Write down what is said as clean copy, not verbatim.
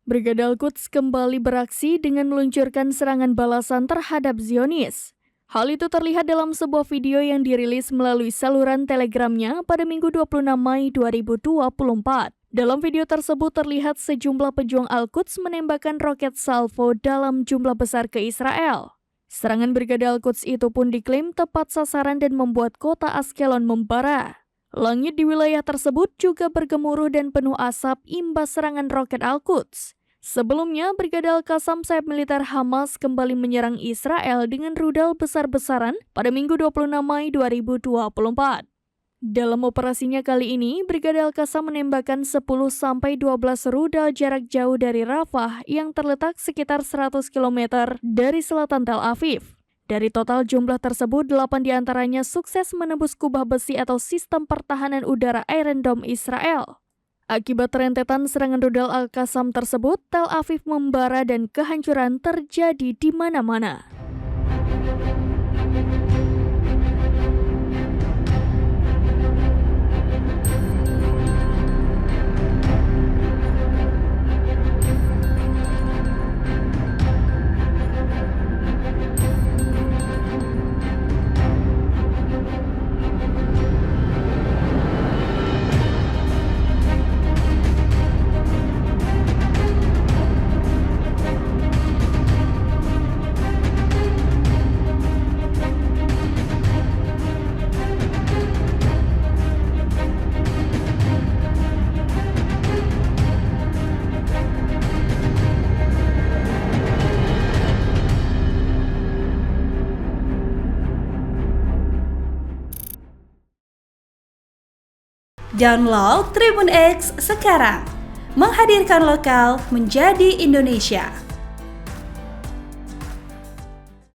Brigade Al-Quds kembali beraksi dengan meluncurkan serangan balasan terhadap Zionis. Hal itu terlihat dalam sebuah video yang dirilis melalui saluran Telegramnya pada Minggu 26 Mei 2024. Dalam video tersebut terlihat sejumlah pejuang Al-Quds menembakkan roket salvo dalam jumlah besar ke Israel. Serangan Brigade Al-Quds itu pun diklaim tepat sasaran dan membuat kota Ashkelon membara. Langit di wilayah tersebut juga bergemuruh dan penuh asap imbas serangan roket Al-Quds. Sebelumnya, Brigade Al-Qassam sayap militer Hamas kembali menyerang Israel dengan rudal besar-besaran pada Minggu 26 Mei 2024. Dalam operasinya kali ini, Brigade Al-Qassam menembakkan 10-12 rudal jarak jauh dari Rafah yang terletak sekitar 100 km dari selatan Tel Aviv. Dari total jumlah tersebut, 8 diantaranya sukses menembus kubah besi atau sistem pertahanan udara Iron Dome Israel. Akibat rentetan serangan rudal Al-Qassam tersebut, Tel Aviv membara dan kehancuran terjadi di mana-mana. Download Tribun X sekarang, menghadirkan lokal menjadi Indonesia.